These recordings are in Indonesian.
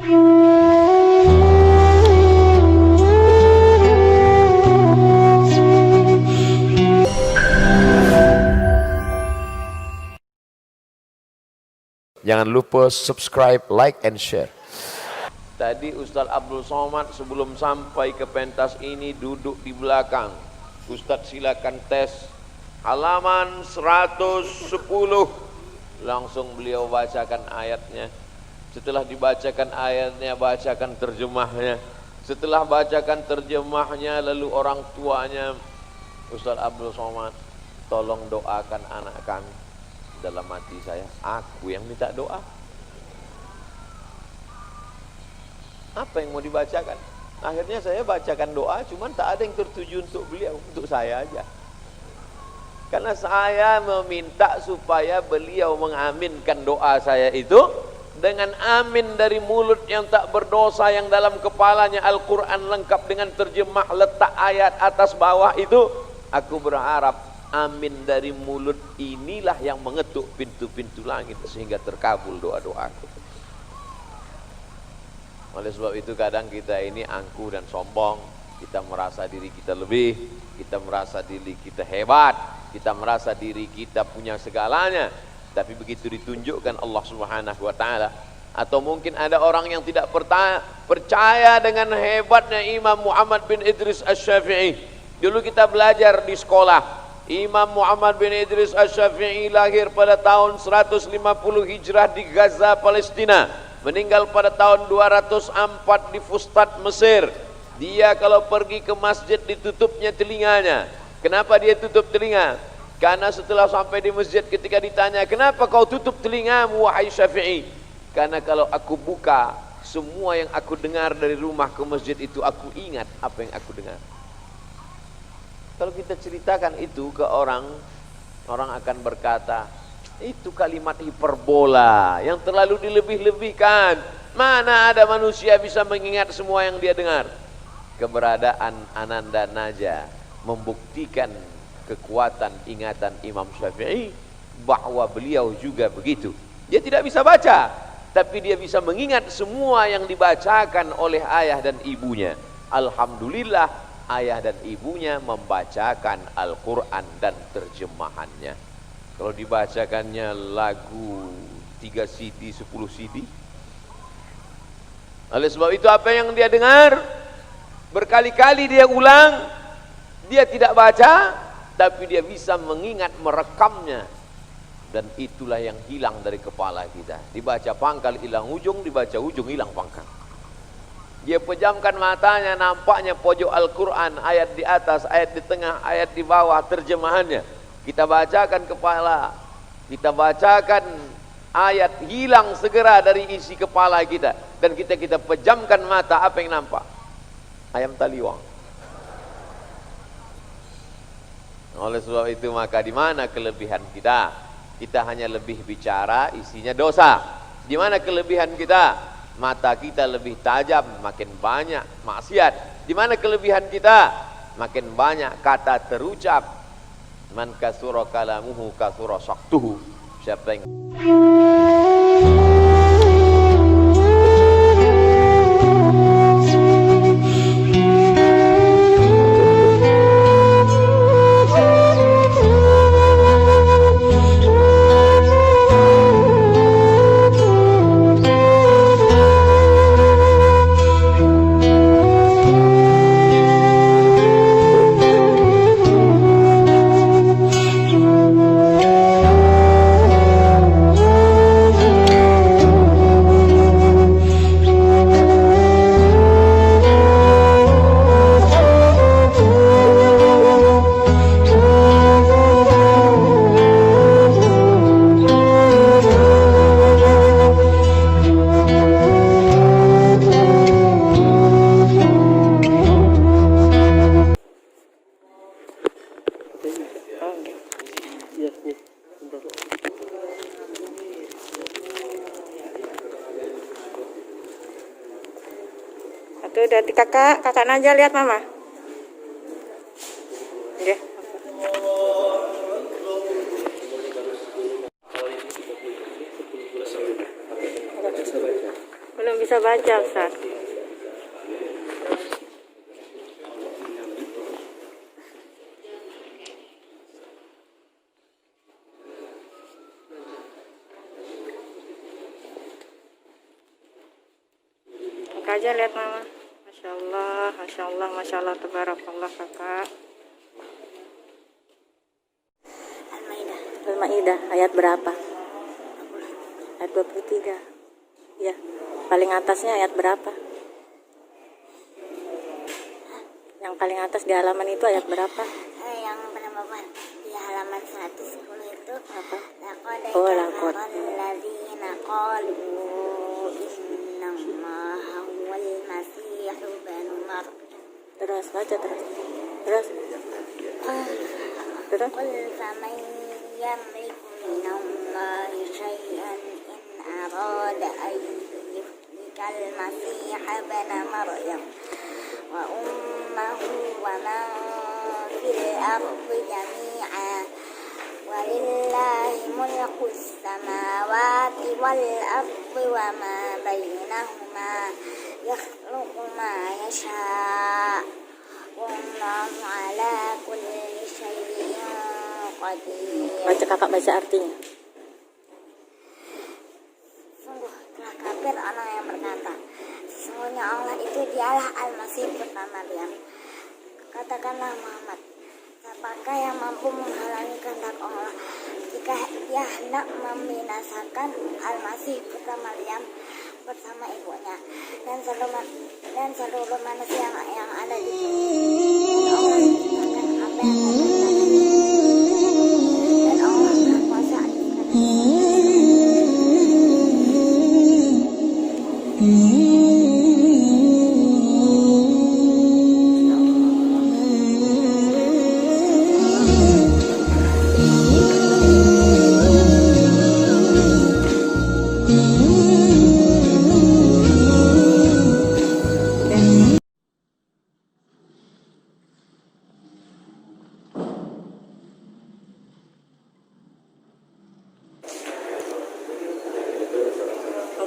Jangan lupa subscribe, like, and share. Tadi Ustadz Abdul Somad sebelum sampai ke pentas ini duduk di belakang. Ustadz silakan tes halaman 110. Langsung beliau bacakan ayatnya. Setelah dibacakan ayatnya, bacakan terjemahnya. Setelah bacakan terjemahnya, lalu orang tuanya, Ustadz Abdul Somad, tolong doakan anak kami. Dalam hati saya, aku yang minta doa. Apa yang mau dibacakan? Akhirnya saya bacakan doa, cuman tak ada yang tertuju untuk beliau, untuk saya aja. Karena saya meminta supaya beliau mengaminkan doa saya itu dengan amin dari mulut yang tak berdosa, yang dalam kepalanya Al-Quran lengkap dengan terjemah, letak ayat atas bawah itu. Aku berharap amin dari mulut inilah yang mengetuk pintu-pintu langit sehingga terkabul doa-doaku. Oleh sebab itu kadang kita ini angkuh dan sombong. Kita merasa diri kita lebih, kita merasa diri kita hebat, kita merasa diri kita punya segalanya. Tapi begitu ditunjukkan Allah Subhanahu wa ta'ala, atau mungkin ada orang yang tidak percaya dengan hebatnya Imam Muhammad bin Idris Asy-Syafi'i. Dulu kita belajar di sekolah, Imam Muhammad bin Idris Asy-Syafi'i lahir pada tahun 150 Hijrah di Gaza, Palestina. Meninggal pada tahun 204 di Fustat, Mesir. Dia kalau pergi ke masjid ditutupnya telinganya. Kenapa dia tutup telinga? Karena setelah sampai di masjid, ketika ditanya, kenapa kau tutup telingamu wahai Syafi'i? Karena kalau aku buka, semua yang aku dengar dari rumah ke masjid itu, aku ingat apa yang aku dengar. Kalau kita ceritakan itu ke orang, orang akan berkata, itu kalimat hiperbola yang terlalu dilebih-lebihkan. Mana ada manusia bisa mengingat semua yang dia dengar? Keberadaan Ananda Naja membuktikan kekuatan ingatan Imam Syafi'i, bahwa beliau juga begitu. Dia tidak bisa baca, tapi dia bisa mengingat semua yang dibacakan oleh ayah dan ibunya. Alhamdulillah, ayah dan ibunya membacakan Al-Quran dan terjemahannya. Kalau dibacakannya lagu 3 CD, 10 CD. Oleh sebab itu apa yang dia dengar, berkali-kali dia ulang, dia tidak baca, tapi dia bisa mengingat, merekamnya. Dan itulah yang hilang dari kepala kita. Dibaca pangkal hilang ujung, dibaca ujung hilang pangkal. Dia pejamkan matanya, nampaknya pojok Al-Quran, ayat di atas, ayat di tengah, ayat di bawah, terjemahannya. Kita bacakan kepala, kita bacakan ayat, hilang segera dari isi kepala kita. Dan kita pejamkan mata, apa yang nampak? Ayam taliwang. Oleh sebab itu maka di mana kelebihan kita? Kita hanya lebih bicara, isinya dosa. Di mana kelebihan kita? Mata kita lebih tajam, makin banyak maksiat. Di mana kelebihan kita? Makin banyak kata terucap. Man kasura kalamuhu kasura saktuhu. Siapa yang Tuh dari kakak Naja lihat mama. Ya. Belum bisa udah baca Ustaz. Buka aja lihat mama. Masya Allah, Masya Allah, Masya Allah, tabarakallah kakak. Al-Maidah ayat berapa? Ayat 23. Ya, paling atasnya ayat berapa? Yang paling atas di halaman itu ayat berapa? Yang berapa di halaman 110 itu Apa? Oh, lakot. alladzina qalu innallaha huwal masih ibnu maryam. Terus baca terus. Terus. Terus. Qul faman yamliku minallahi syai'an in arada an yuhlikal masih ibnu maryam wa ummuhu wa man fil ardi jami'a walillahi mulkus samawati wal ardi wa ma bainahuma yakhluqu ma yasha' wallahu ala kulli syai'in qadir. Baca kakak baca artinya. Sungguh telah kafir orang yang berkata, sesungguhnya Allah itu dialah Al-Masih putra Maryam. Katakanlah Muhammad, siapakah yang mampu menghalangi kehendak Allah jika dia hendak membinasakan Al-Masih putra Maryam bersama ibunya dan seluruh manusia yang ada di bumi. Allah menciptakan apa yang dan Allah berkuasa atas segala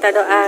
Minta doa